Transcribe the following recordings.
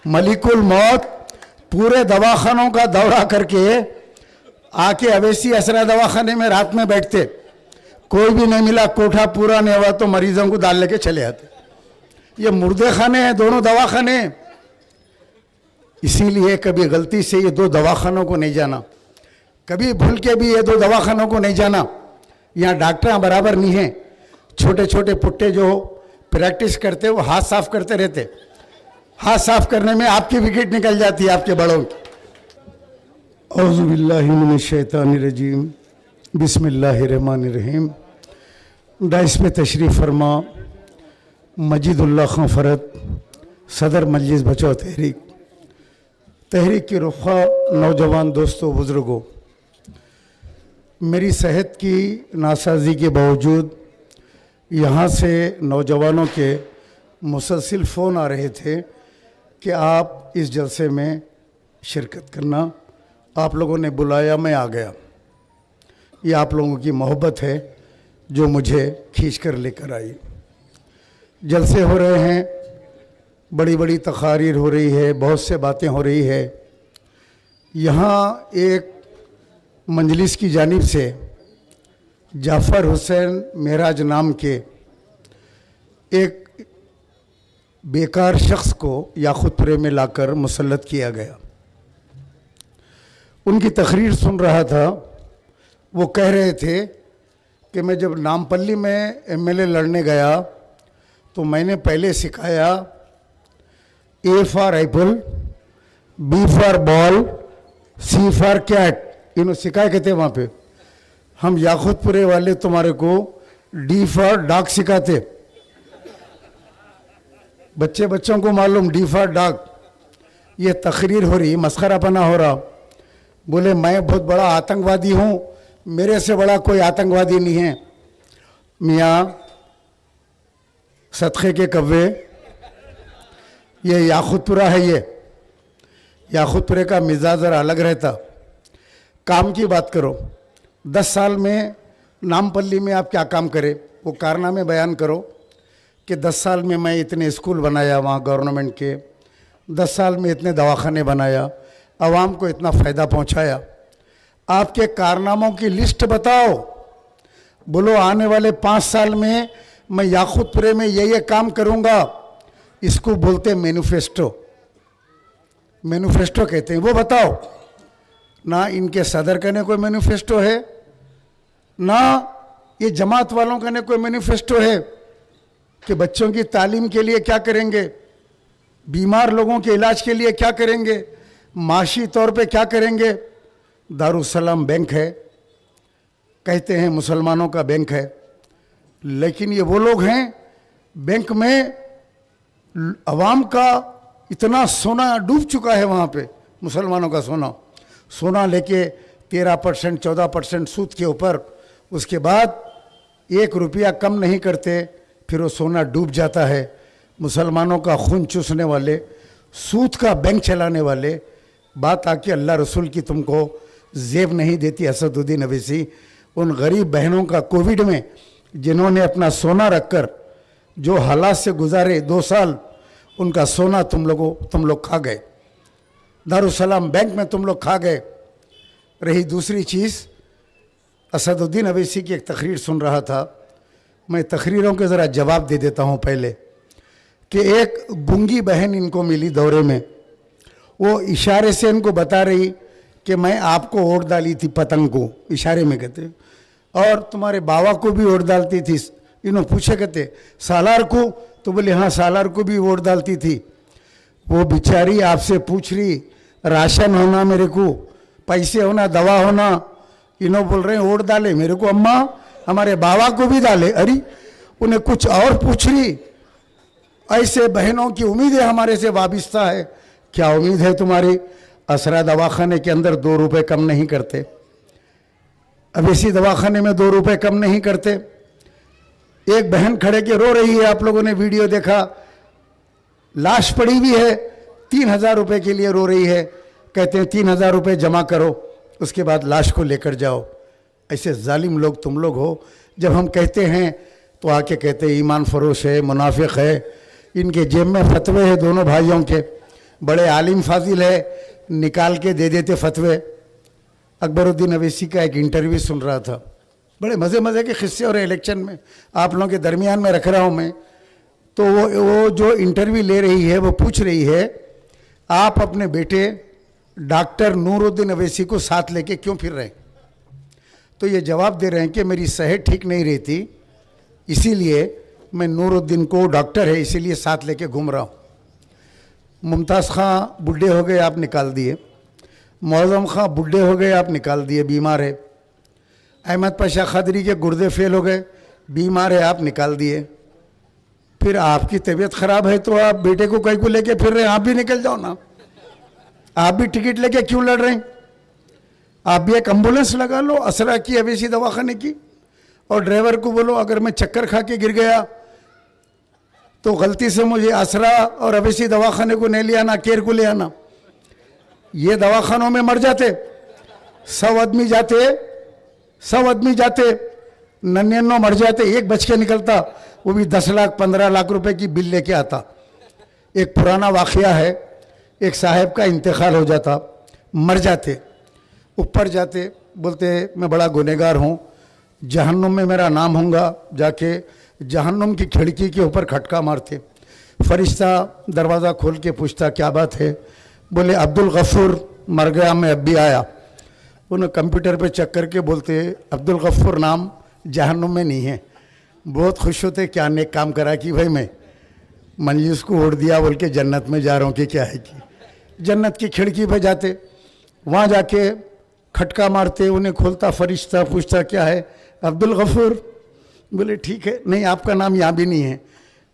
Molecule मौत पूरे दवाखानों का दौरा करके आके अवैसी असरा दवाखाने में रात में बैठते, कोई भी नहीं मिला, कोठा पूरा नहीं हुआ तो मरीजों को दाल लेके चले आते। ये मुर्दे खाने हैं दोनों दवाखाने। इसीलिए कभी गलती से ये दो दवाखानों को नहीं जाना, कभी भूल के भी ये दो दवाखानों को नहीं जाना। यहाँ डॉक्टर बराबर नहीं हैं। छोटे छोटे पुट्टे जो प्रैक्टिस करते वो हाथ साफ करते रहते, हाथ साफ करने में आपकी विकेट निकल जाती है, आपके बड़ों की। औज़ु बिल्लाहि मिनश शैतानिर रजीम, बिस्मिल्लाहिर्रहमानिर्रहीम। डाइस पे तशरीफ़ फरमा मजीदुल्लाह खां फ़रद, सदर मजलिस बचाओ तहरीक, तहरीक की रुखा नौजवान दोस्तों बुज़ुर्गों, मेरी सेहत की नासाजी के बावजूद यहाँ से नौजवानों के मुसलसिल फ़ोन आ रहे थे कि आप इस जलसे में शिरकत करना, आप लोगों ने बुलाया, मैं आ गया। ये आप लोगों की मोहब्बत है जो मुझे खींच कर लेकर आई। जलसे हो रहे हैं, बड़ी बड़ी तकारीर हो रही है, बहुत से बातें हो रही है। यहाँ एक मजलिस की जानिब से जाफ़र हुसैन मेराज नाम के एक बेकार शख्स को याकूतपुरे में लाकर मुसल्लत किया गया। उनकी तकरीर सुन रहा था। वो कह रहे थे कि मैं जब नामपल्ली में एमएलए लड़ने गया तो मैंने पहले सिखाया A for apple, B for ball, C for cat. इन्होंने सिखाया कहते वहाँ पे। हम याकूतपुरे वाले तुम्हारे को डी फॉर डॉग सिखाते। बच्चों को मालूम डी फॉर डॉग। ये तकरीर हो रही, मस्खरापना हो रहा। बोले मैं बहुत बड़ा आतंकवादी हूँ, मेरे से बड़ा कोई आतंकवादी नहीं है। मियाँ सदक़े के कव्वे, ये याकूतपुरा है। ये याकूतपुरे का मिजाज ज़रा अलग रहता। काम की बात करो, 10 साल में नामपल्ली में आप क्या काम करे, वो कारनामे बयान करो कि 10 साल में मैं इतने स्कूल बनाया वहाँ गवर्नमेंट के, 10 साल में इतने दवाखाने बनाया, आवाम को इतना फ़ायदा पहुँचाया। आपके कारनामों की लिस्ट बताओ। बोलो आने वाले 5 साल में मैं याकूतपुरे में ये काम करूँगा। इसको बोलते मैनिफेस्टो। मैनिफेस्टो कहते हैं, वो बताओ ना। इनके सदर का ने कोई मैनिफेस्टो है, ना ये जमात वालों का ने कोई मैनिफेस्टो है कि बच्चों की तालीम के लिए क्या करेंगे, बीमार लोगों के इलाज के लिए क्या करेंगे, माशी तौर पे क्या करेंगे। दारुसलाम बैंक है, कहते हैं मुसलमानों का बैंक है, लेकिन ये वो लोग हैं बैंक में अवाम का इतना सोना डूब चुका है वहाँ पे, मुसलमानों का सोना लेके 13% 14% सूद के ऊपर, उसके बाद 1 रुपया कम नहीं करते, फिर वो सोना डूब जाता है। मुसलमानों का खून चूसने वाले, सूद का बैंक चलाने वाले। बात आके अल्लाह रसूल की तुमको जेब नहीं देती असदुद्दीन अवैसी। उन गरीब बहनों का कोविड में जिन्होंने अपना सोना रखकर जो हालात से गुजारे 2 साल, उनका सोना तुम लोग खा गए। दारुसलाम बैंक में तुम लोग खा गए। रही दूसरी चीज़, असदुद्दीन अवैसी की एक तकरीर सुन रहा था। मैं तकरीरों के ज़रा जवाब दे देता हूँ पहले। कि एक गूंगी बहन इनको मिली दौरे में, वो इशारे से इनको बता रही कि मैं आपको वोट डाली थी, पतंग को इशारे में कहते, और तुम्हारे बाबा को भी वोट डालती थी। इन्होंने पूछे कहते सालार को, तो बोले हाँ सालार को भी वोट डालती थी। वो बेचारी आपसे पूछ रही राशन होना मेरे को, पैसे होना, दवा होना। इन्हों बोल रहे हैं वोट डाले मेरे को अम्मा, हमारे बाबा को भी डाले। अरे उन्हें कुछ और पूछ रही। ऐसे बहनों की उम्मीद है हमारे से वाबिस्ता है। क्या उम्मीद है तुम्हारी? असरा दवाखाने के अंदर 2 रुपये कम नहीं करते, अवैसी दवाखाने में 2 रुपये कम नहीं करते। एक बहन खड़े के रो रही है, आप लोगों ने वीडियो देखा, लाश पड़ी हुई है, 3000 रुपये के लिए रो रही है। कहते हैं 3000 रुपये जमा करो, उसके बाद लाश को लेकर जाओ। ऐसे जालिम लोग तुम लोग हो। जब हम कहते हैं तो आके कहते हैं ईमान फरोश है, मुनाफिक है। इनके जेब में फतवे हैं दोनों भाइयों के। बड़े आलिम फाजिल है, निकाल के दे देते फतवे। अकबरुद्दीन अवैसी का एक इंटरव्यू सुन रहा था, बड़े मज़े मज़े के किस्से और इलेक्शन में आप लोगों के दरमियान में रख रहा हूँ मैं। तो वो जो इंटरव्यू ले रही है वो पूछ रही है, आप अपने बेटे डॉक्टर नूरुद्दीन अवैसी को साथ लेके क्यों फिर रहे? तो ये जवाब दे रहे हैं कि मेरी सेहत ठीक नहीं रहती, इसीलिए मैं नूरुद्दीन को, डॉक्टर है इसीलिए साथ लेके घूम रहा हूँ। मुमताज़ खां बुढ़े हो गए, आप निकाल दिए। मौज़म खां बुढ़े हो गए, आप निकाल दिए, बीमार है। अहमद पाशा खदरी के गुर्दे फेल हो गए, बीमार है, आप निकाल दिए। फिर आपकी तबीयत ख़राब है तो आप बेटे को कहीं को लेके फिर रहे हैं, आप भी निकल जाओ ना। आप भी टिकट लेके क्यों लड़ रहे हैं? आप भी एक एम्बुलेंस लगा लो असरा की, अवैसी दवाखाने की, और ड्राइवर को बोलो अगर मैं चक्कर खा के गिर गया तो गलती से मुझे असरा और अवैसी दवाखाने को नहीं ले आना, केयर को ले आना। ये दवाखानों में मर जाते, 100 आदमी जाते, 99 मर जाते, एक बच के निकलता, वो भी 10 लाख 15 लाख रुपए की बिल लेके आता। एक पुराना वाकया है, एक साहब का इंतकाल हो जाता, मर जाते, ऊपर जाते, बोलते मैं बड़ा गुनहगार हूँ, जहन्नुम में मेरा नाम होगा। जाके जहन्नुम की खिड़की के ऊपर खटका मारते, फरिश्ता दरवाज़ा खोल के पूछता क्या बात है? बोले अब्दुल गफूर मर गया, मैं अब भी आया। उन्हें कंप्यूटर पे चेक करके बोलते अब्दुल गफूर नाम जहन्नुम में नहीं है। बहुत खुश होते, क्या नेक काम करा कि भाई मैं मंजिस को ओढ़ दिया, बोल के जन्नत में जा रहा हूँ कि क्या है कि। जन्नत की खिड़की पे जाते, वहाँ जाके खटका मारते, उन्हें खोलता फरिश्ता, पूछता क्या है? अब्दुल गफूर। बोले ठीक है, नहीं आपका नाम यहाँ भी नहीं है।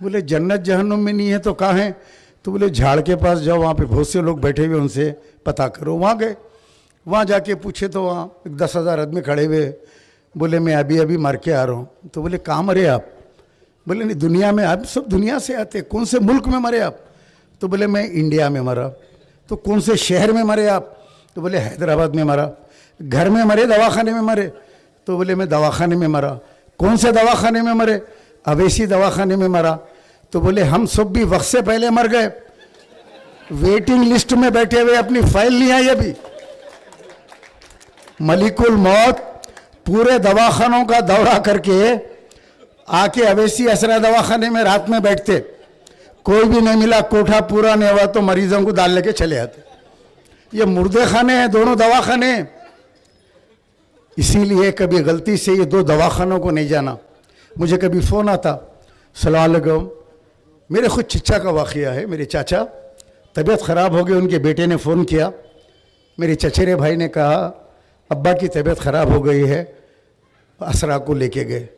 बोले जन्नत जहन्नुम में नहीं है तो कहाँ है? तो बोले झाड़ के पास जाओ, वहाँ पे बहुत से लोग बैठे हुए, उनसे पता करो। वहाँ गए, वहाँ जाके पूछे तो वहाँ 10,000 आदमी खड़े हुए। बोले मैं अभी अभी मर के आ रहा हूँ। तो बोले कहाँ मरे आप? बोले नहीं दुनिया में, आप सब दुनिया से आते, कौन से मुल्क में मरे आप? तो बोले मैं इंडिया में मरा। तो कौन से शहर में मरे आप? तो बोले हैदराबाद में मरा। घर में मरे, दवाखाने में मरे? तो बोले मैं दवाखाने में मरा। कौन से दवाखाने में मरे? अवैसी दवाखाने में मरा। तो बोले हम सब भी वक्त से पहले मर गए, वेटिंग लिस्ट में बैठे हुए, अपनी फाइल नहीं आई अभी। मलिकुल मौत पूरे दवाखानों का दौरा करके आके अवैसी असरा दवाखाने में रात में बैठते, कोई भी नहीं मिला, कोठा पूरा नहीं हुआ तो मरीजों को डाल लेके चले आते। ये मुर्दे खाने हैं दोनों दवाखाने। इसीलिए कभी गलती से ये 2 दवाखानों को नहीं जाना। मुझे कभी फ़ोन आता, सलाम अलैकुम, मेरे खुद चिच्चा का वाक़या है। मेरे चाचा तबीयत ख़राब हो गई, उनके बेटे ने फ़ोन किया, मेरे चचेरे भाई ने कहा अब्बा की तबीयत ख़राब हो गई है, असरा को लेके गए।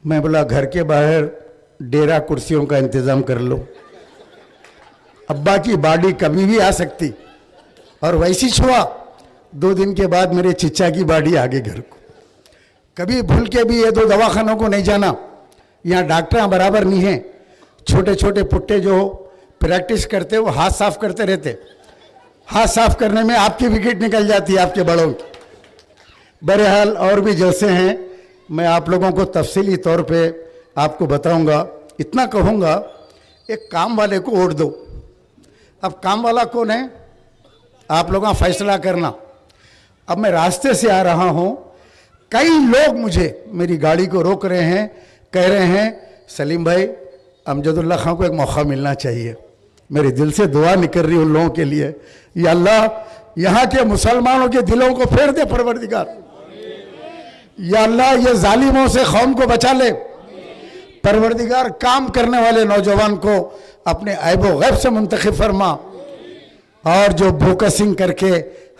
मैं बोला घर के बाहर डेरा कुर्सियों का इंतज़ाम कर लो, अब्बा की बाडी कभी भी आ सकती। और वैसी छुआ, 2 दिन के बाद मेरे चिच्चा की बाडी आ गई घर को। कभी भूल के भी ये 2 दवाखानों को नहीं जाना। यहाँ डॉक्टर बराबर नहीं हैं, छोटे छोटे पुट्टे जो प्रैक्टिस करते वो हाथ साफ करते रहते, हाथ साफ करने में आपकी विकेट निकल जाती है, आपके बड़ों की। बहरहाल और भी जैसे हैं, मैं आप लोगों को तफसीली तौर पे आपको बताऊंगा। इतना कहूँगा, एक काम वाले को वोट दो। अब काम वाला कौन है आप लोगों का फैसला करना। अब मैं रास्ते से आ रहा हूँ, कई लोग मुझे मेरी गाड़ी को रोक रहे हैं, कह रहे हैं सलीम भाई अमजदुल्ला खां को एक मौका मिलना चाहिए। मेरे दिल से दुआ निकल रही उन लोगों के लिए, या अल्लाह यहाँ के मुसलमानों के दिलों को फेर दे परवरदिगार, या अल्लाह ये जालिमों से कौम को बचा ले परवरदिगार। काम करने वाले नौजवान को अपने ऐबो गैब से मुंतखब फरमा। और जो बोकसिंग करके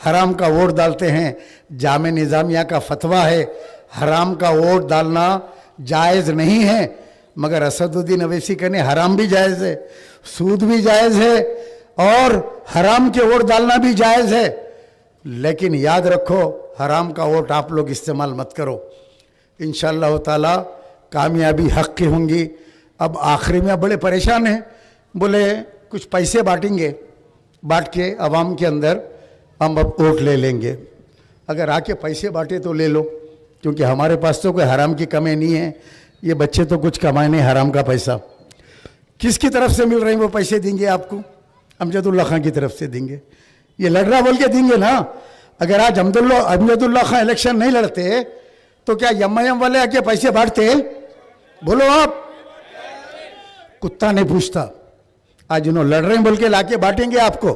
हराम का वोट डालते हैं, जामे निज़ामिया का फतवा है हराम का वोट डालना जायज़ नहीं है, मगर असदुद्दीन अवैसी कहने हराम भी जायज़ है, सूद भी जायज़ है और हराम के वोट डालना भी जायज़ है। लेकिन याद रखो हराम का वोट आप लोग इस्तेमाल मत करो। इंशाअल्लाह ताला कामयाबी हक़ की होंगी। अब आखिरी में बड़े परेशान हैं, बोले कुछ पैसे बांटेंगे, बांट के आवाम के अंदर हम अब वोट ले लेंगे। अगर आके पैसे बांटे तो ले लो, क्योंकि हमारे पास तो कोई हराम की कमी नहीं है। ये बच्चे तो कुछ कमाए नहीं हराम का पैसा, किसकी तरफ से मिल रहे हैं वो पैसे देंगे आपको? अमजदुल्ला खान की तरफ से देंगे। ये लड़ रहा बोल के देंगे ना। अगर आज अमजदुल्ला खान इलेक्शन नहीं लड़ते तो क्या एमआईएम वाले आके पैसे बांटते? बोलो आप। कुत्ता नहीं पूछता। आज उन्होंने लड़ रहे हैं बोल के लाके बांटेंगे आपको,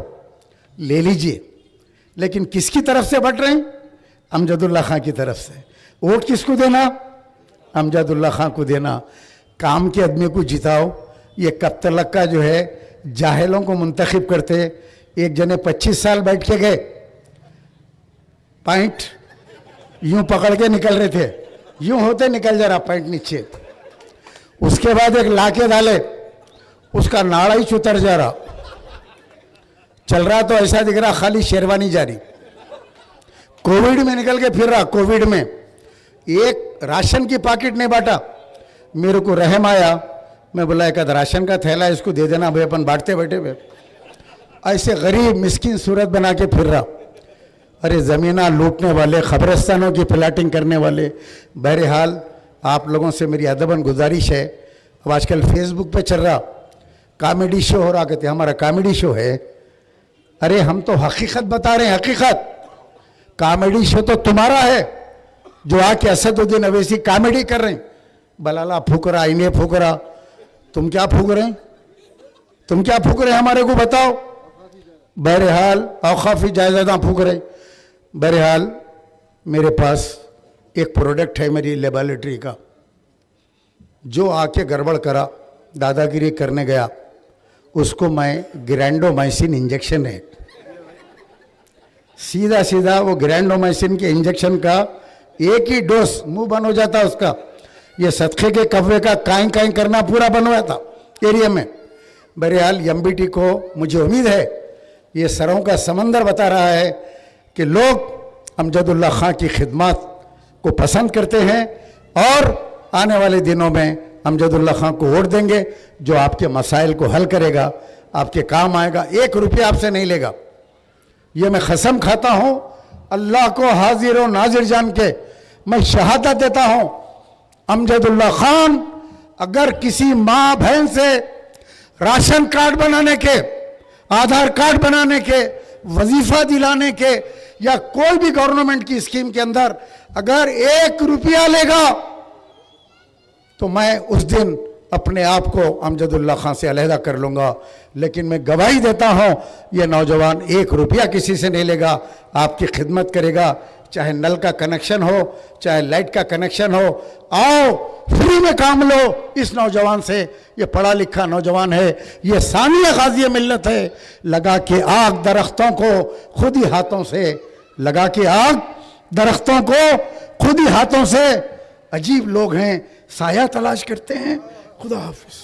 ले लीजिए। लेकिन किसकी तरफ से बांट रहे हैं? अमजदुल्ला खान की तरफ से। वोट किसको देना? अमजदुल्ला खान को देना। काम के आदमी को जिताओ। ये कब तलक का जो है जाहिलों को मुंतखब करते। एक जने 25 साल बैठ के गए, पॉइंट यूं पकड़ के निकल रहे थे, यूं होते निकल जा रहा पॉइंट नीचे। उसके बाद एक लाके डाले, उसका नाड़ा ही उतर जा रहा, चल रहा तो ऐसा दिख रहा खाली शेरवानी जारी। कोविड में निकल के फिर रहा। कोविड में एक राशन की पैकेट नहीं बांटा। मेरे को रहम आया, मैं बोला एक राशन का थैला इसको दे देना भाई, अपन बांटते बैठे हुए। ऐसे गरीब मिस्किन सूरत बना के फिर रहा। अरे ज़मीना लूटने वाले, खबरस्तानों की प्लाटिंग करने वाले। बहरहाल आप लोगों से मेरी अदबन गुजारिश है, अब आजकल फेसबुक पे चल रहा कॉमेडी शो हो रहा, कहते हमारा कॉमेडी शो है। अरे हम तो हकीकत बता रहे हैं, हकीकत। कॉमेडी शो तो तुम्हारा है जो आके असदुद्दीन अवैसी कॉमेडी कर रहे हैं। बलाला फूक रहा, इन्हें फूक रहा। तुम क्या फूक रहे हैं? तुम क्या फूक रहे हैं हमारे को बताओ। बहरहाल औकाफी जायदादा फूक रहे। बहरहाल मेरे पास एक प्रोडक्ट है मेरी लेबोरेटरी का, जो आके गड़बड़ करा, दादागिरी करने गया, उसको मैं ग्रैंडोमाइसिन इंजेक्शन है, सीधा सीधा वो ग्रैंडोमाइसिन के इंजेक्शन का एक ही डोज मुंह बंद हो जाता उसका। ये सदक़े के कव्वे का काई काई करना पूरा बन हुआ था एरिया में। बहरहाल एमबीटी को मुझे उम्मीद है ये सरों का समंदर बता रहा है कि लोग अमजदुल्ला खान की खिदमत को पसंद करते हैं और आने वाले दिनों में अमजदुल्ला खान को वोट देंगे, जो आपके मसाइल को हल करेगा, आपके काम आएगा, 1 रुपया आपसे नहीं लेगा। ये मैं कसम खाता हूँ अल्लाह को हाजिर और नाजिर जान के मैं शहादत देता हूँ, अमजदुल्ला खान अगर किसी माँ बहन से राशन कार्ड बनाने के, आधार कार्ड बनाने के, वजीफा दिलाने के या कोई भी गवर्नमेंट की स्कीम के अंदर अगर 1 रुपया लेगा तो मैं उस दिन अपने आप को अमजदुल्ला खान से अलहदा कर लूँगा। लेकिन मैं गवाही देता हूँ ये नौजवान 1 रुपया किसी से नहीं लेगा, आपकी खिदमत करेगा। चाहे नल का कनेक्शन हो, चाहे लाइट का कनेक्शन हो, आओ फ्री में काम लो इस नौजवान से। ये पढ़ा लिखा नौजवान है, ये सानिया गाज़ी मिल्लत है। लगा के आग दरख्तों को खुद ही हाथों से, लगा के आग दरख्तों को खुद ही हाथों से। अजीब लोग हैं, साया तलाश करते हैं। खुदा हाफिज।